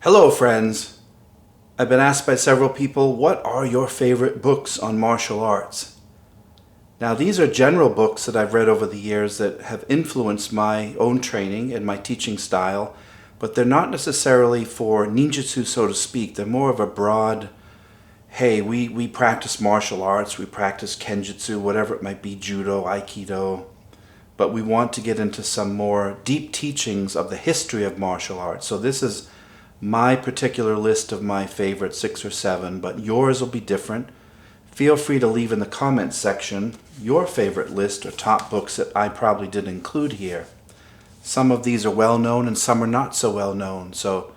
Hello, friends. I've been asked by several people, what are your favorite books on martial arts? Now, these are general books that I've read over the years that have influenced my own training and my teaching style, but they're not necessarily for ninjutsu, so to speak. They're more of a broad, hey, we practice martial arts, we practice kenjutsu, whatever it might be, judo, aikido, but we want to get into some more deep teachings of the history of martial arts. So this is my particular list of my favorite 6 or 7, but yours will be different. Feel free to leave in the comments section your favorite list or top books that I probably didn't include here. Some of these are well known and some are not so well known, so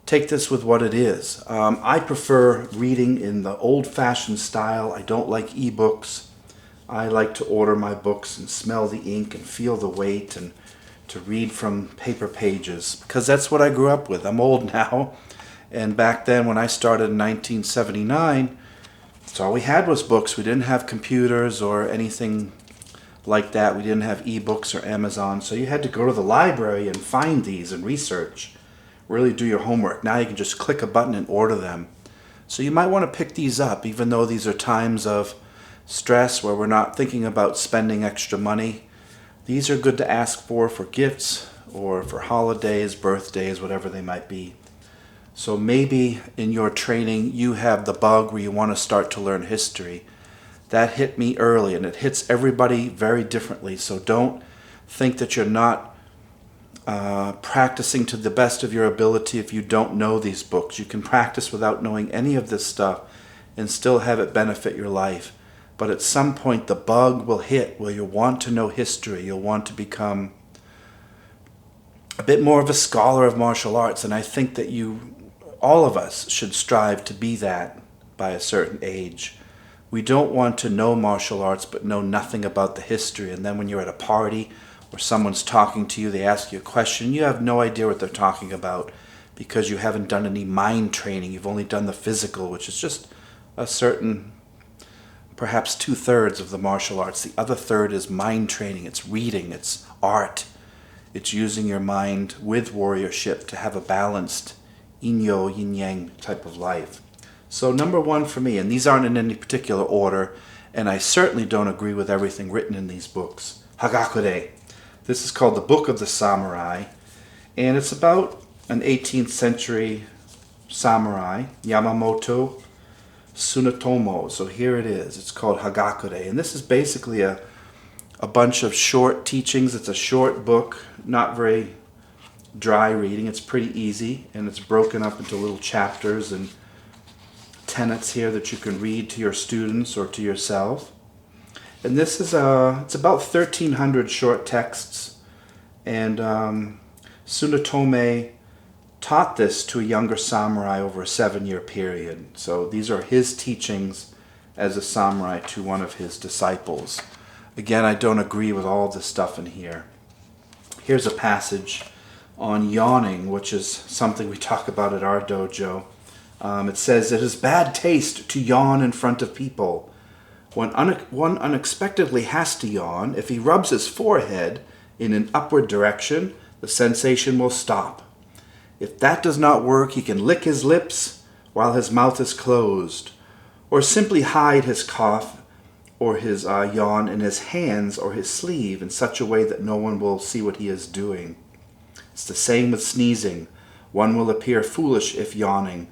take this with what it is. I prefer reading in the old-fashioned style. I don't like ebooks. I like to order my books and smell the ink and feel the weight and to read from paper pages, because that's what I grew up with. I'm old now, and back then when I started in 1979, that's all we had was books. We didn't have computers or anything like that. We didn't have ebooks or Amazon, so you had to go to the library and find these and research. Really do your homework. Now you can just click a button and order them. So you might want to pick these up, even though these are times of stress where we're not thinking about spending extra money. These are good to ask for gifts or for holidays, birthdays, whatever they might be. So maybe in your training you have the bug where you want to start to learn history. That hit me early, and it hits everybody very differently. So don't think that you're not practicing to the best of your ability if you don't know these books. You can practice without knowing any of this stuff and still have it benefit your life. But at some point the bug will hit where you'll want to know history. You'll want to become a bit more of a scholar of martial arts. And I think that all of us should strive to be that by a certain age. We don't want to know martial arts but know nothing about the history. And then when you're at a party or someone's talking to you, they ask you a question, you have no idea what they're talking about because you haven't done any mind training. You've only done the physical, which is just a certain, perhaps 2/3 of the martial arts. The other third is mind training. It's reading. It's art. It's using your mind with warriorship to have a balanced yin-yo, yin-yang type of life. So number 1 for me, and these aren't in any particular order, and I certainly don't agree with everything written in these books. Hagakure. This is called the Book of the Samurai, and it's about an 18th century samurai, Yamamoto Tsunetomo. So here it is. It's called Hagakure, and this is basically a bunch of short teachings. It's a short book, not very dry reading. It's pretty easy, and it's broken up into little chapters and tenets here that you can read to your students or to yourself. And this is it's about 1,300 short texts, and Tsunetomo taught this to a younger samurai over a 7-year period. So these are his teachings as a samurai to one of his disciples. Again, I don't agree with all this stuff in here. Here's a passage on yawning, which is something we talk about at our dojo. It says, "It is bad taste to yawn in front of people. When one unexpectedly has to yawn, if he rubs his forehead in an upward direction, the sensation will stop. If that does not work, he can lick his lips while his mouth is closed, or simply hide his cough or his yawn in his hands or his sleeve in such a way that no one will see what he is doing. It's the same with sneezing. One will appear foolish if yawning.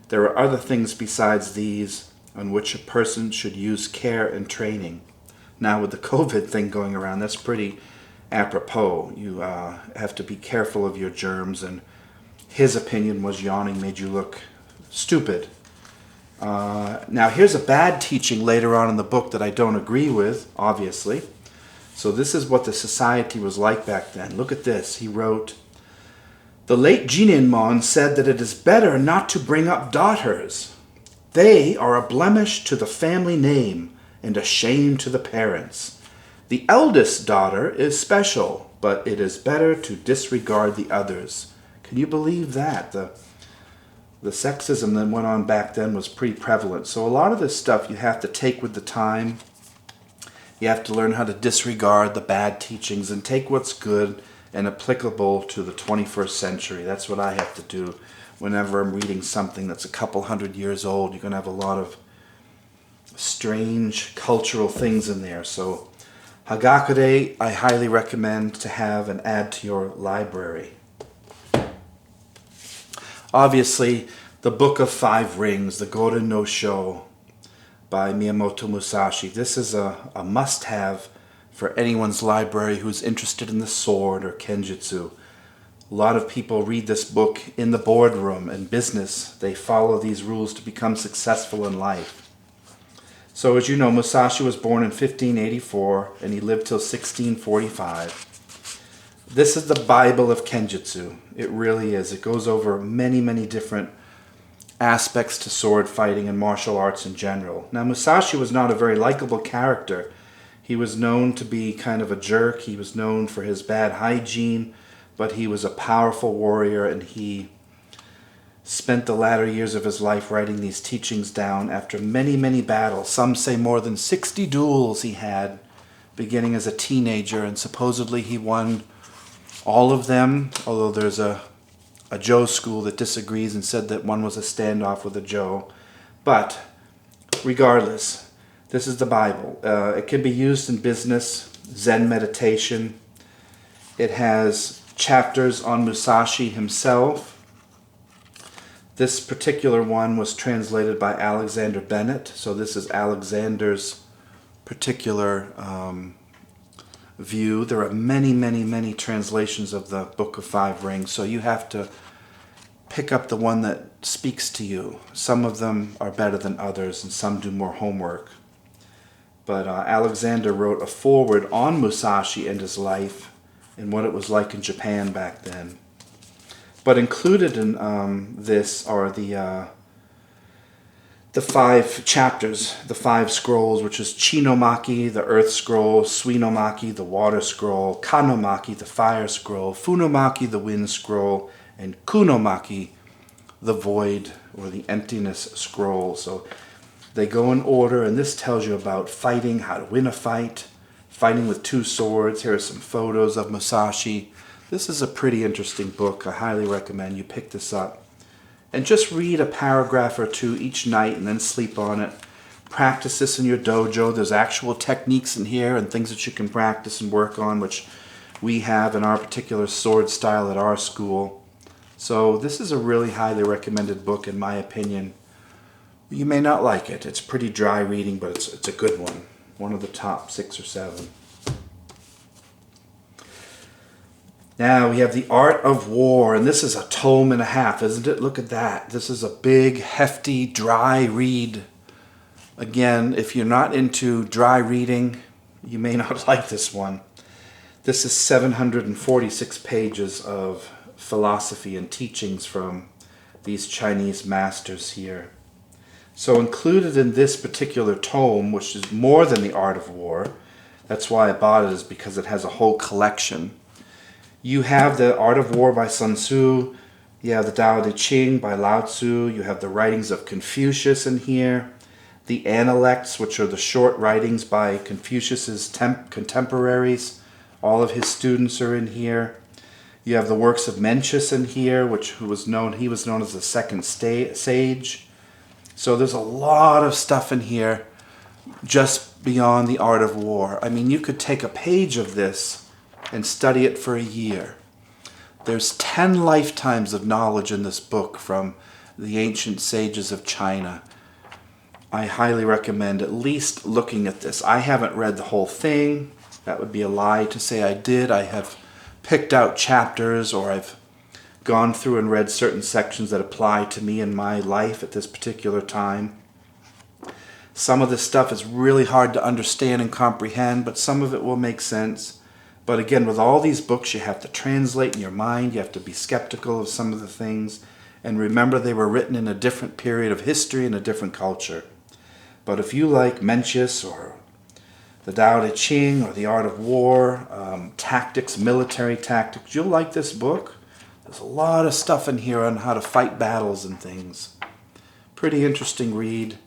There are other things besides these on which a person should use care and training." Now with the COVID thing going around, that's pretty apropos. You have to be careful of your germs, and his opinion was yawning made you look stupid. Now here's a bad teaching later on in the book that I don't agree with, obviously. So this is what the society was like back then. Look at this. He wrote, "The late Jininmon said that it is better not to bring up daughters. They are a blemish to the family name and a shame to the parents. The eldest daughter is special, but it is better to disregard the others." Can you believe that? The sexism that went on back then was pretty prevalent. So a lot of this stuff you have to take with the time. You have to learn how to disregard the bad teachings and take what's good and applicable to the 21st century. That's what I have to do whenever I'm reading something that's a couple hundred years old, you're going to have a lot of strange cultural things in there. So Hagakure, I highly recommend to have and add to your library. Obviously, the Book of Five Rings, the Goren no Sho by Miyamoto Musashi. This is a must-have for anyone's library who's interested in the sword or kenjutsu. A lot of people read this book in the boardroom and business. They follow these rules to become successful in life. So as you know, Musashi was born in 1584 and he lived till 1645. This is the Bible of kenjutsu. It really is. It goes over many, many different aspects to sword fighting and martial arts in general. Now, Musashi was not a very likable character. He was known to be kind of a jerk. He was known for his bad hygiene, but he was a powerful warrior, and he spent the latter years of his life writing these teachings down after many, many battles. Some say more than 60 duels he had, beginning as a teenager, and supposedly he won all of them, although there's a Joe school that disagrees and said that one was a standoff with a Joe. But regardless, this is the Bible. It can be used in business, Zen meditation. It has chapters on Musashi himself. This particular one was translated by Alexander Bennett. So this is Alexander's particular view. There are many, many, many translations of the Book of Five Rings, so you have to pick up the one that speaks to you. Some of them are better than others, and some do more homework. But Alexander wrote a foreword on Musashi and his life and what it was like in Japan back then. But included in this are the 5 chapters, the 5 scrolls, which is Chinomaki, the earth scroll, Suinomaki, the water scroll, Kanomaki, the fire scroll, Funomaki, the wind scroll, and Kunomaki, the void or the emptiness scroll. So they go in order, and this tells you about fighting, how to win a fight, fighting with 2 swords. Here are some photos of Musashi. This is a pretty interesting book. I highly recommend you pick this up. And just read a paragraph or 2 each night and then sleep on it. Practice this in your dojo. There's actual techniques in here and things that you can practice and work on, which we have in our particular sword style at our school. So this is a really highly recommended book in my opinion. You may not like it. It's pretty dry reading, but it's a good one. One of the top 6 or 7. Now we have The Art of War, and this is a tome and a half, isn't it? Look at that. This is a big, hefty, dry read. Again, if you're not into dry reading, you may not like this one. This is 746 pages of philosophy and teachings from these Chinese masters here. So included in this particular tome, which is more than The Art of War, that's why I bought it, is because it has a whole collection. You have The Art of War by Sun Tzu, you have the Tao Te Ching by Lao Tzu, you have the writings of Confucius in here, the Analects, which are the short writings by Confucius's contemporaries. All of his students are in here. You have the works of Mencius in here, he was known as the second sage. So there's a lot of stuff in here just beyond The Art of War. I mean, you could take a page of this and study it for a year. There's 10 lifetimes of knowledge in this book from the ancient sages of China. I highly recommend at least looking at this. I haven't read the whole thing. That would be a lie to say I did. I have picked out chapters, or I've gone through and read certain sections that apply to me in my life at this particular time. Some of this stuff is really hard to understand and comprehend, but some of it will make sense. But again, with all these books, you have to translate in your mind. You have to be skeptical of some of the things. And remember, they were written in a different period of history and a different culture. But if you like Mencius or the Tao Te Ching or The Art of War, tactics, military tactics, you'll like this book. There's a lot of stuff in here on how to fight battles and things. Pretty interesting read.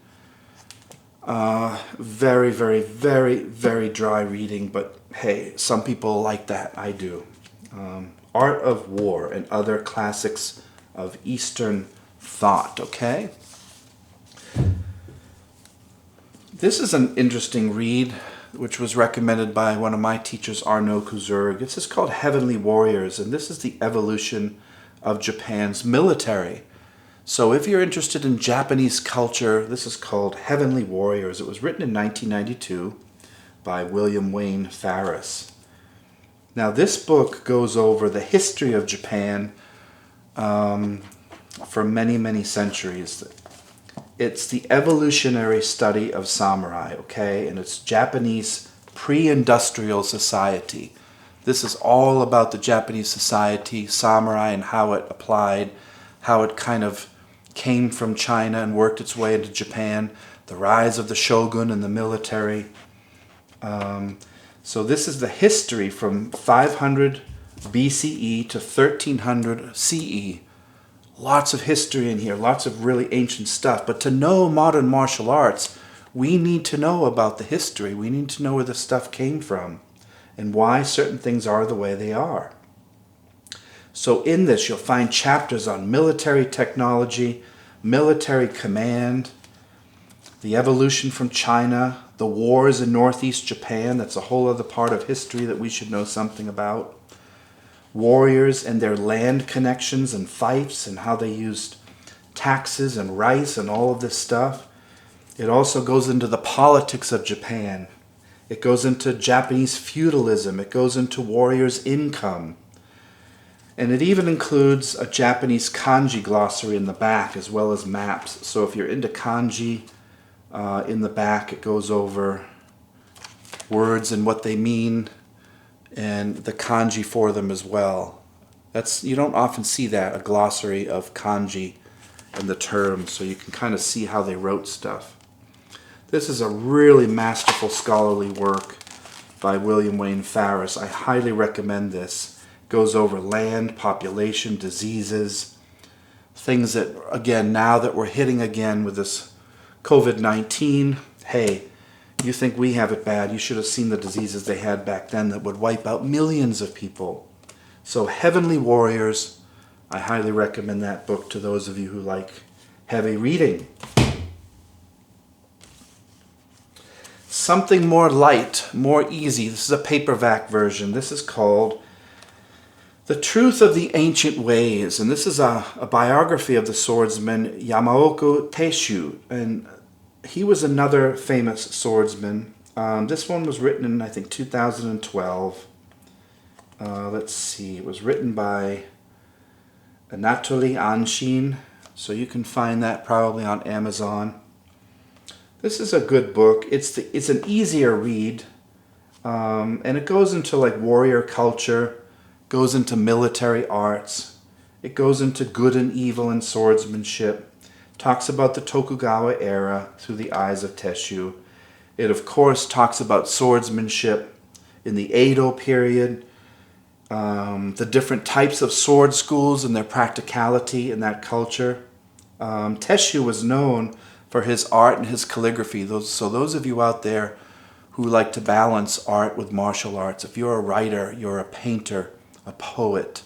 Very, very, very, very dry reading, but hey, some people like that. I do. Art of War and Other Classics of Eastern thought, okay? This is an interesting read, which was recommended by one of my teachers, Arno Kuzurg. This is called Heavenly Warriors, and this is the evolution of Japan's military. So if you're interested in Japanese culture, this is called Heavenly Warriors. It was written in 1992 by William Wayne Ferris. Now this book goes over the history of Japan for many, many centuries. It's the evolutionary study of samurai, okay? And it's Japanese pre-industrial society. This is all about the Japanese society, samurai, and how it applied, how it kind of came from China and worked its way into Japan, the rise of the shogun and the military. So this is the history from 500 BCE to 1300 CE. Lots of history in here, lots of really ancient stuff. But to know modern martial arts, we need to know about the history. We need to know where the stuff came from and why certain things are the way they are. So in this, you'll find chapters on military technology, military command, the evolution from China, the wars in northeast Japan. That's a whole other part of history that we should know something about. Warriors and their land connections and fiefs and how they used taxes and rice and all of this stuff. It also goes into the politics of Japan. It goes into Japanese feudalism. It goes into warriors' income. And it even includes a Japanese kanji glossary in the back as well as maps. So if you're into kanji, in the back it goes over words and what they mean, and the kanji for them as well. You don't often see that, a glossary of kanji and the terms, so you can kind of see how they wrote stuff. This is a really masterful scholarly work by William Wayne Ferris. I highly recommend this. It goes over land, population, diseases, things that, again, now that we're hitting again with this COVID-19, hey, you think we have it bad, you should have seen the diseases they had back then that would wipe out millions of people. So Heavenly Warriors, I highly recommend that book to those of you who like heavy reading. Something more light, more easy. This is a paperback version. This is called The Truth of the Ancient Ways. And this is a biography of the swordsman Yamaoka Tesshu. And he was another famous swordsman. This one was written in, I think, 2012. Let's see. It was written by Anatoly Anshin. So you can find that probably on Amazon. This is a good book. It's an easier read. And it goes into like warrior culture, goes into military arts. It goes into good and evil and swordsmanship. Talks about the Tokugawa era through the eyes of Tesshu. It, of course, talks about swordsmanship in the Edo period, the different types of sword schools and their practicality in that culture. Tesshu was known for his art and his calligraphy. So those of you out there who like to balance art with martial arts, if you're a writer, you're a painter, a poet,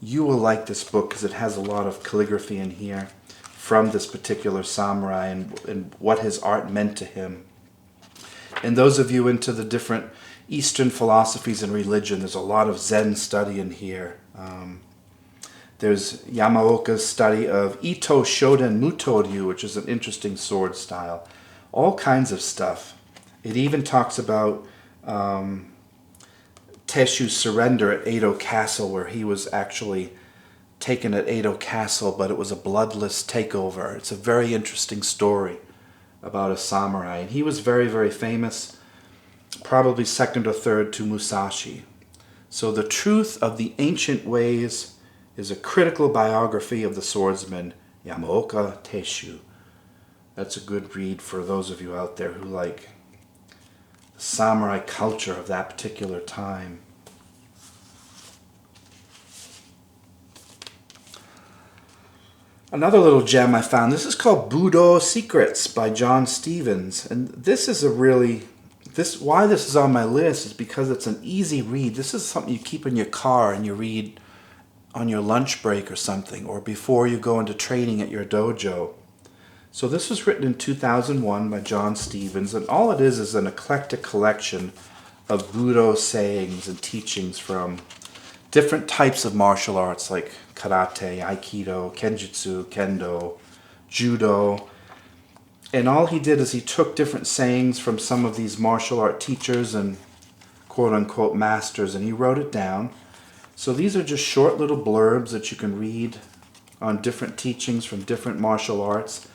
you will like this book because it has a lot of calligraphy in here from this particular samurai and what his art meant to him. And those of you into the different Eastern philosophies and religion, there's a lot of Zen study in here. There's Yamaoka's study of Ito Shoden Mutoryu, which is an interesting sword style. All kinds of stuff. It even talks about Tesshu's surrender at Edo Castle, where he was actually taken at Edo Castle, but it was a bloodless takeover. It's a very interesting story about a samurai. And he was very, very famous, probably second or third to Musashi. So The Truth of the Ancient Ways is a critical biography of the swordsman Yamaoka Tesshu. That's a good read for those of you out there who like the samurai culture of that particular time. Another little gem I found, this is called Budo Secrets by John Stevens. And this is why this is on my list is because it's an easy read. This is something you keep in your car and you read on your lunch break or something, or before you go into training at your dojo. So this was written in 2001 by John Stevens, and all it is an eclectic collection of Budo sayings and teachings from different types of martial arts like karate, aikido, kenjutsu, kendo, judo. And all he did is he took different sayings from some of these martial art teachers and quote-unquote masters, and he wrote it down. So these are just short little blurbs that you can read on different teachings from different martial arts.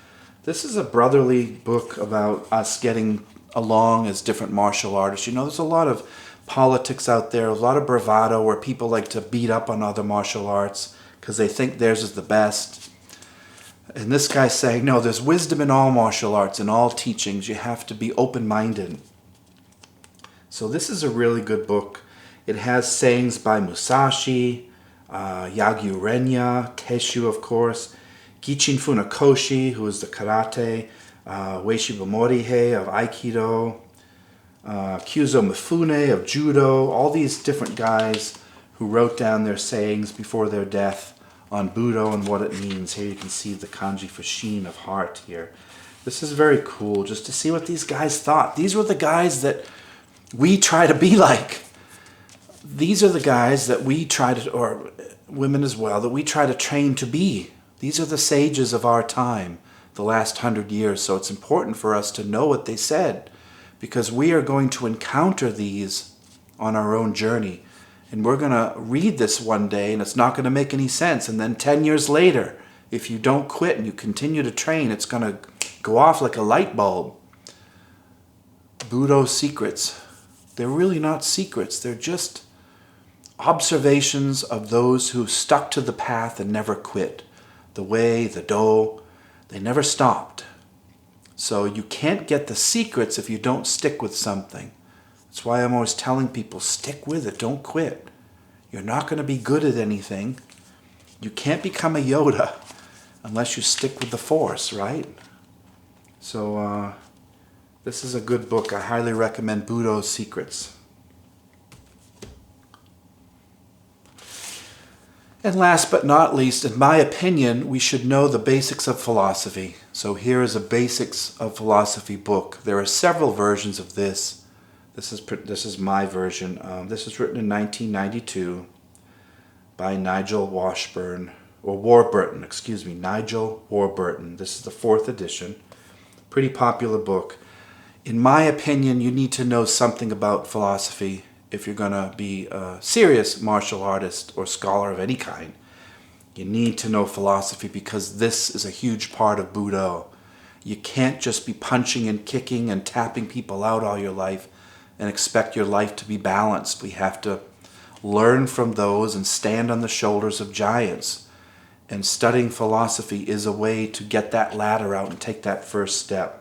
This is a brotherly book about us getting along as different martial artists. You know, there's a lot of politics out there, a lot of bravado where people like to beat up on other martial arts because they think theirs is the best. And this guy's saying, no, there's wisdom in all martial arts, in all teachings. You have to be open-minded. So this is a really good book. It has sayings by Musashi, Yagyu Renya, Tesshu, of course, Gichin Funakoshi, who is the karate, Ueshiba Morihei of aikido, Kyuzo Mifune of judo, all these different guys who wrote down their sayings before their death on Budo and what it means. Here you can see the kanji for shin of heart here. This is very cool just to see what these guys thought. These were the guys that we try to be like. These are the guys that we try to, or women as well, that we try to train to be. These are the sages of our time, the last 100 years. So it's important for us to know what they said, because we are going to encounter these on our own journey. And we're going to read this one day and it's not going to make any sense. And then 10 years later, if you don't quit and you continue to train, it's going to go off like a light bulb. Budo Secrets. They're really not secrets. They're just observations of those who stuck to the path and never quit. The way, the do, they never stopped. So you can't get the secrets if you don't stick with something. That's why I'm always telling people, stick with it, don't quit. You're not going to be good at anything. You can't become a Yoda unless you stick with the Force, right? So this is a good book. I highly recommend Budo Secrets. And last but not least, in my opinion, we should know the basics of philosophy. So here is a basics of philosophy book. There are several versions of this. This is my version. This was written in 1992 by Nigel Warburton. Nigel Warburton. This is the 4th edition. Pretty popular book. In my opinion, you need to know something about philosophy if you're going to be a serious martial artist or scholar of any kind. You need to know philosophy because this is a huge part of Budo. You can't just be punching and kicking and tapping people out all your life and expect your life to be balanced. We have to learn from those and stand on the shoulders of giants. And studying philosophy is a way to get that ladder out and take that first step.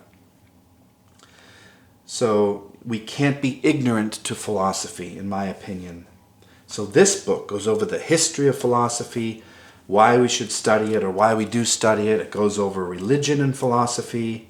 So we can't be ignorant to philosophy, in my opinion. So this book goes over the history of philosophy, why we should study it or why we do study it. It goes over religion and philosophy.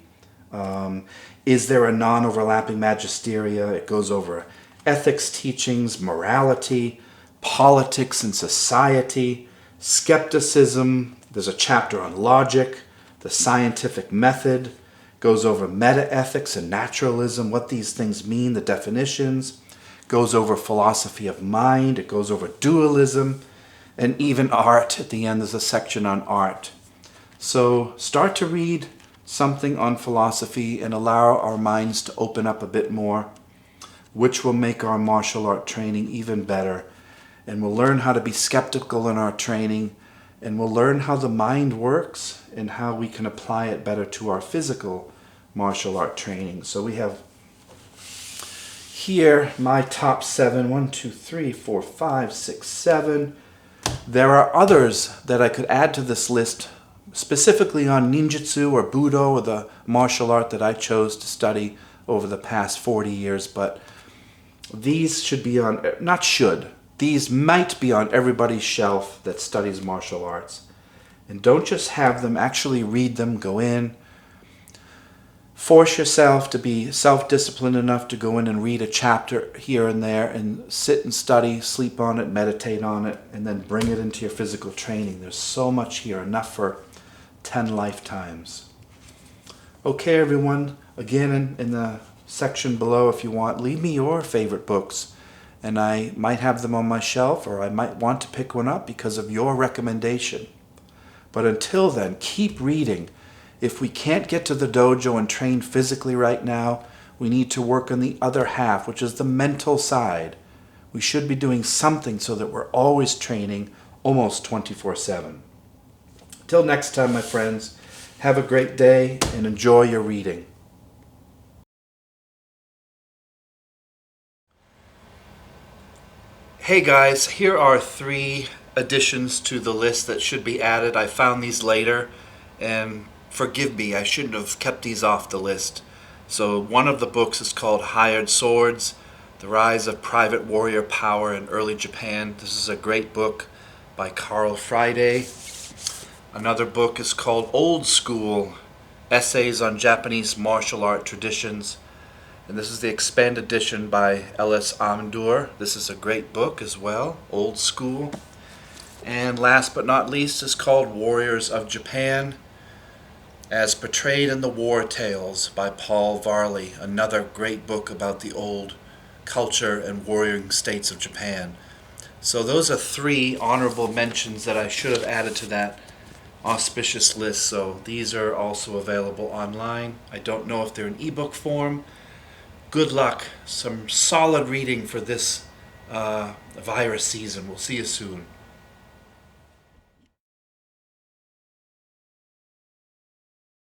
Is there a non-overlapping magisteria? It goes over ethics teachings, morality, politics and society, skepticism. There's a chapter on logic, the scientific method. Goes over meta-ethics and naturalism, what these things mean, the definitions. Goes over philosophy of mind. It goes over dualism and even art. At the end there's a section on art. So start to read something on philosophy and allow our minds to open up a bit more, which will make our martial art training even better. And we'll learn how to be skeptical in our training, and we'll learn how the mind works and how we can apply it better to our physical martial art training. So we have here my top 7. 1, 2, 3, 4, 5, 6, 7. There are others that I could add to this list, specifically on ninjutsu or Budo, or the martial art that I chose to study over the past 40 years. But these should be on, not should, these might be on everybody's shelf that studies martial arts. And don't just have them, actually read them, go in, force yourself to be self-disciplined enough to go in and read a chapter here and there and sit and study, sleep on it, meditate on it, and then bring it into your physical training. There's so much here, enough for 10 lifetimes. Okay, everyone, again, in the section below, if you want, leave me your favorite books, and I might have them on my shelf, or I might want to pick one up because of your recommendation. But until then, keep reading. If we can't get to the dojo and train physically right now, we need to work on the other half, which is the mental side. We should be doing something so that we're always training almost 24/7. Till next time, my friends, have a great day and enjoy your reading. Hey guys, here are 3 additions to the list that should be added. I found these later, and forgive me, I shouldn't have kept these off the list. So one of the books is called Hired Swords, The Rise of Private Warrior Power in Early Japan. This is a great book by Carl Friday. Another book is called Old School, Essays on Japanese Martial Art Traditions. And this is the expanded edition by Ellis Amandur. This is a great book as well, Old School. And last but not least is called Warriors of Japan, as Portrayed in the War Tales by Paul Varley, another great book about the old culture and warring states of Japan. So those are 3 honorable mentions that I should have added to that auspicious list. So these are also available online. I don't know if they're in ebook form. Good luck. Some solid reading for this virus season. We'll see you soon.